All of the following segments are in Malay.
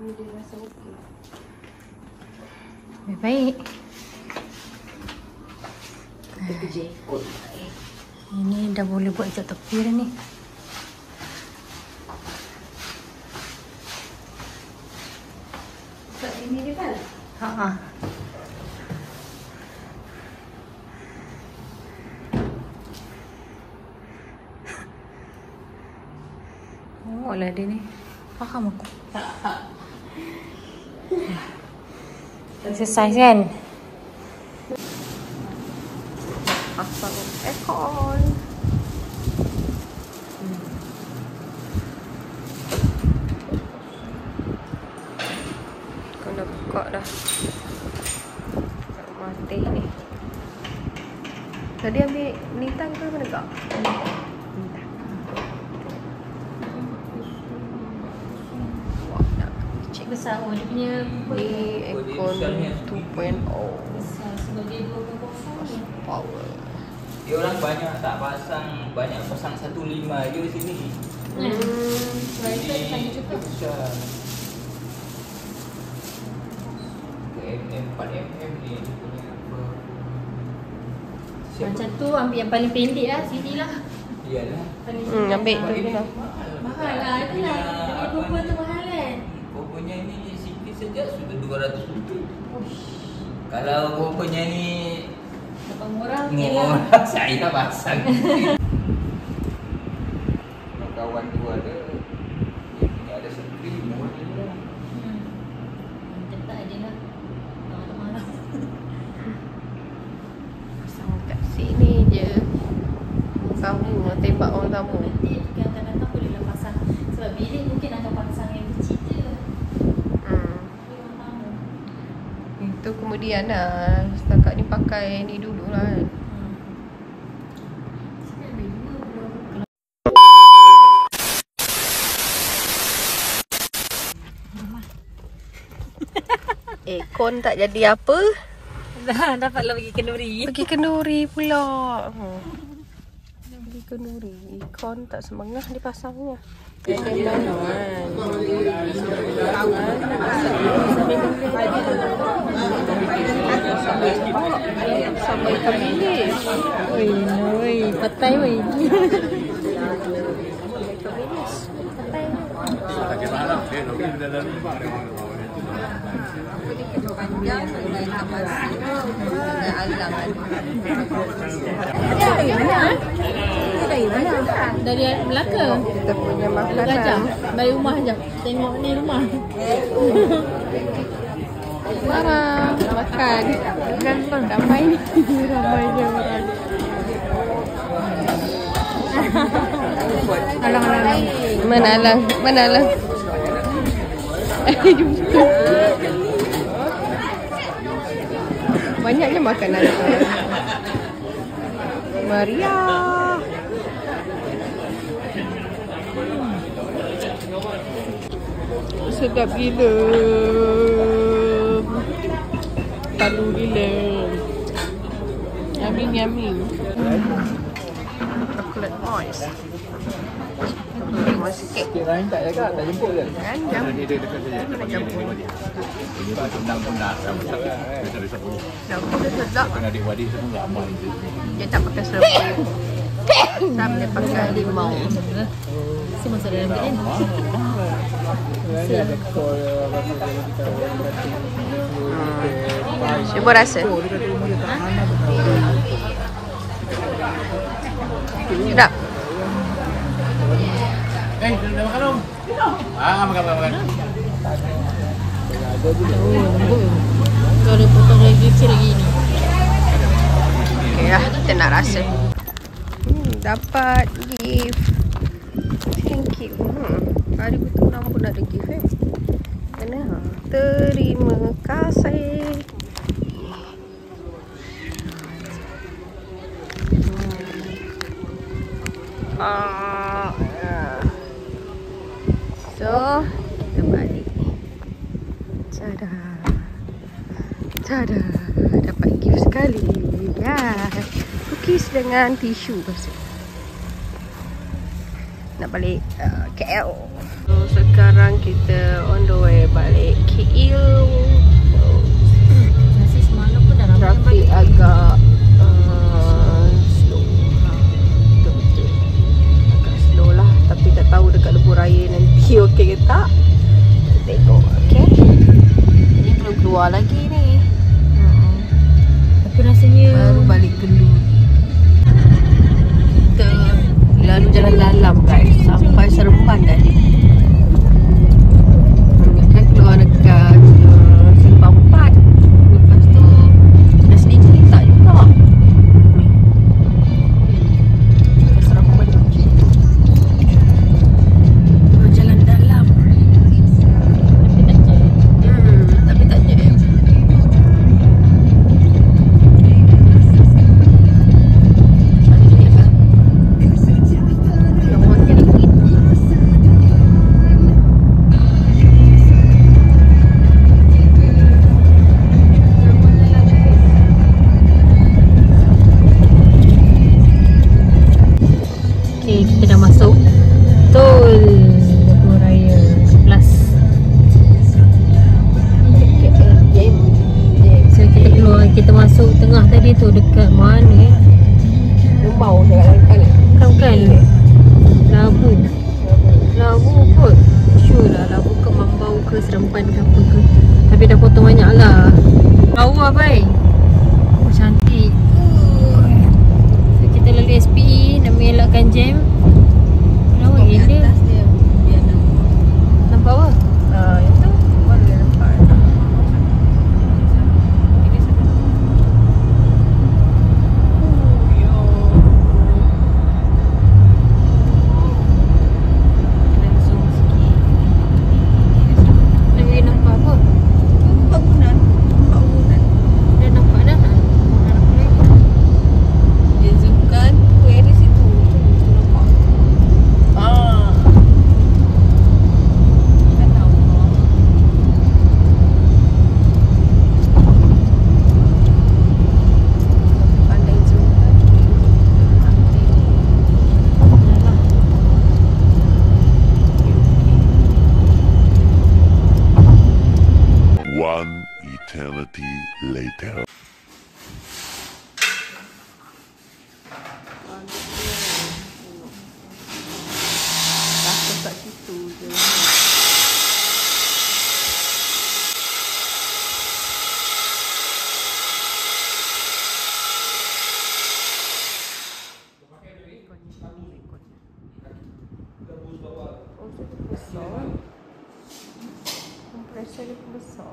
Ni dia rasa okey. Baik. Kita kerja ikut. Ini dah boleh buat kat tepi dah ni. Kat sini dia kan? Ha. Oh lah dia ni. Faham aku. Exercise kan? Pasang aircon. Kau dah buka dah. Tak mati ni. Tadi ambil nitang ke mana kak? Besar dia punya Ni aircon 2.0 besar sebagai 2.0 power. Dia orang banyak tak pasang, banyak pasang 1.5 je di sini. Kereta tanya cukup. Besar. 4mm ni dia punya apa. Macam tu ambil yang paling pendek lah, sini lah. Iyalah. Ambil tu je lah. Mahal lah, itulah. Dengan perempuan tu mahal kan? Pokoknya ni sikit saja sudah 200 lebih. Kalau pokoknya ni 8 orang je lah. murah, saya pasang. Kawan tu ada, dia punya ada sendiri, murah juga. Tetap je lah. Tak marah. Pasang kat sini je. Tamu, tembak orang tamu. Nanti yang akan datang bolehlah pasang. Sebab bilik mungkin akan pasang yang kecil je. Tapi orang tamu. Itu kemudian lah. Setakat ni pakai ni dulu lah kan. Sini ada 2 belum. Aircon tak jadi apa. Dah dapatlah pergi kenduri. Pergi kenduri pula. Pergi kenduri. Aircon tak semengah dipasangnya. Sampai ke bilik. Oi, patai wei. Panjang dengan kapasiti dengan alang. Dari mana? Dari mana? Dari Melaka. Kita punya Gajah. makanan. Balik rumah jap. Tengok ni rumah. Marah makan. Ramai ni. Ramainya orang. Alang-alang. Mana alang? Mana alang? Jumpa. Banyaknya makanan. Maria. Sedap gila. Padu gila. Yummy yummy. Chocolate moist. Chocolate moist sikit. Lain tak jaga, tak jemput ke? Kan jam. Ini dia dekat saja. Ini pun tendang pun dah sama sekali. Bisa punya. Dapur dia sedap. Dengan adik-adik semua ramai je. Dia tak pakai serpuk. Sam dia pakai limau. Si masuk dalam bilik. Cuba rasa. Sedap. Dah makan belum? Makan. Kau ada potong lagi kecil lagi ni. Okey lah, kita nak rasa. Dapat gift. Thank you. Hari betul nama pun ada gift eh. Kena. Terima kasih. So, kita balik. Tada. Dapat gift sekali. Ya. Cookies dengan tisu pasal. nak balik KL. So sekarang kita on the way balik KL. Nasi semalam pun dah ramai yang Trafik balik. agak slow. Betul-betul agak slow lah. Tapi tak tahu dekat lebuh raya nanti okey ke tak. Kita tengok. Okay, ini belum keluar lagi ni. Tapi rasanya Baru balik Kelut. Kita lalu jalan dalam guys sampai Seremban tadi. Kan keluar dekat Simpang 4. Lepas tu dah sendiri tak juga. Ke Seremban je. Jalan dalam. Tapi tak jam. okay, kita dah masuk tol Lebuh Raya 11. So kita keluar, kita masuk tengah tadi tu dekat mana Mau dekat langkah ni. Bukan Labu. Labu kot. Sure lah Labu ke Mambau ke Seremban ke apa ke. Tapi dah potong banyak lah. Bawah baik. Oh cantik. So kita lalu SPE nak mengelakkan jam. Lawa gila. Nampak apa? Yang tu baru dia nampak. Ini sebelah. Kena zoom sikit. Lagi nampak apa? Bangunan. Dah nampak dah. Dah nampak lagi. Dia zoomkan dari situ. Tu nampak. Kan tahu. Pandai zoom kan. Dah lah. One eternity later. Takut kat situ je. Oh, dia besar. Kompresor dia besar.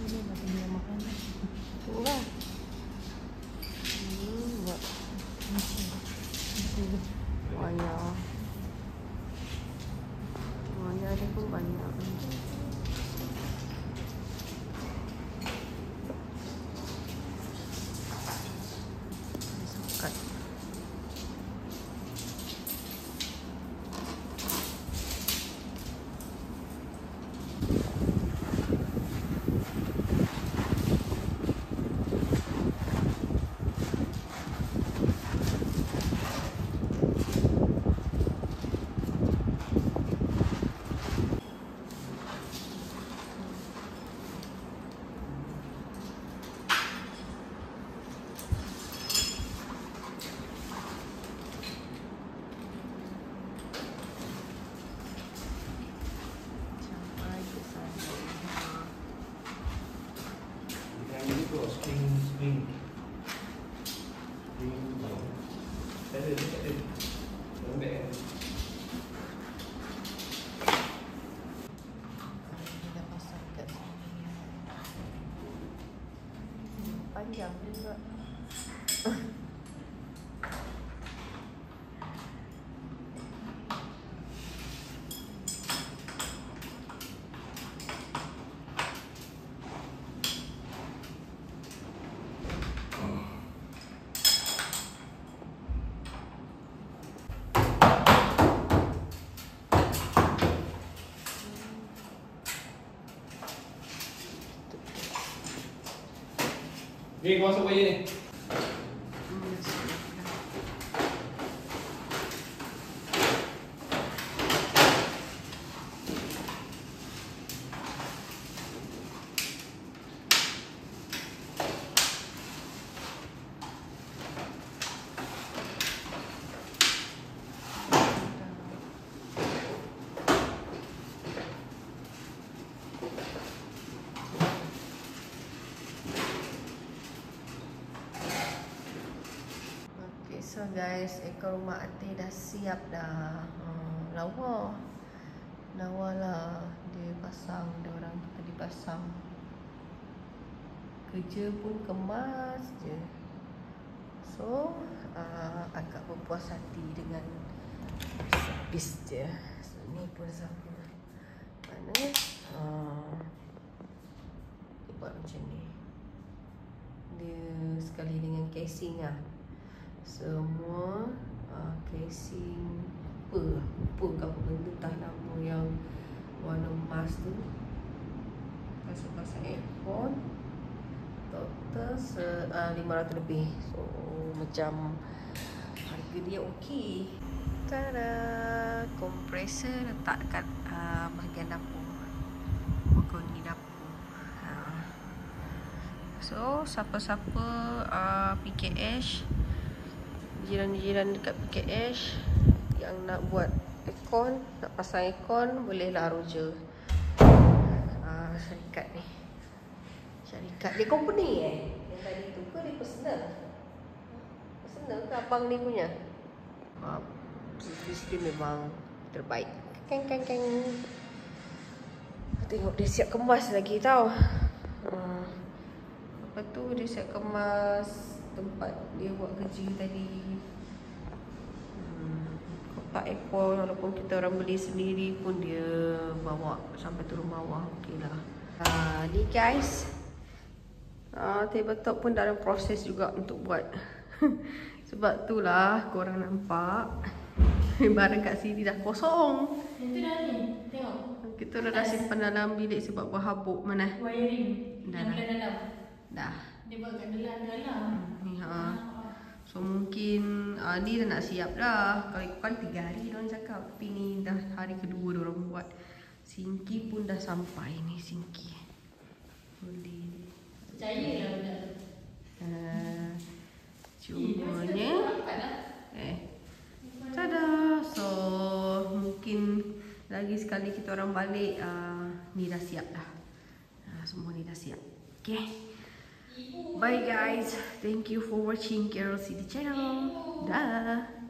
Ini macam dia makan. Tu lah. Buat. Banyak. Banyak dia pun banyak. Sekat. Panjang juga. Ni kau masuk bayar ni. So guys, ekor rumah Ati dah siap dah. Lawa. Lawa lah. Dia pasang, dia orang tadi pasang. Kerja pun kemas je. So, agak berpuas hati dengan servis dia. So, ni pun sama. Mana? Dia buat macam ni. Dia sekali dengan casing lah. Semua casing apa ke apa benda tak nama yang warna emas tu. Pasang aircon total 500 lebih. So macam harga dia okey. Tada, kompresor letak kat bahagian dapur. Pokok ni dapur. So siapa-siapa PKH, jiran-jiran dekat PKH yang nak buat aircon, nak pasang aircon, bolehlah Roger. Syarikat ni. Syarikat dia company yang tadi tu ke dia personal? Personal ke abang ni punya? Servis dia memang terbaik. Keng. Tengok dia siap kemas lagi tau. Lepas tu dia siap kemas tempat dia buat kerja tadi. Kotak aircon walaupun kita orang beli sendiri pun dia bawa sampai turun bawah. Okey lah. Ni guys, tabletop pun dalam proses juga untuk buat. Sebab tu lah korang nampak barang kat sini dah kosong. Itu dah ni, tengok. Kita dah simpan dalam bilik sebab berhabuk mana. Wiring Dah. yang dalam. Dah. Dia buat kat dalam. Ni so mungkin ni dah nak siap dah. Kalau ikutkan 3 hari diorang cakap. Tapi ni dah hari kedua diorang buat. Sinki pun dah sampai ni, sinki. Boleh. Percayalah budak tu. Cumanya tada. So mungkin lagi sekali kita orang balik, ni dah siap dah. Semua ni dah siap. Okay. Bye guys. Thank you for watching Carol City channel. Dah.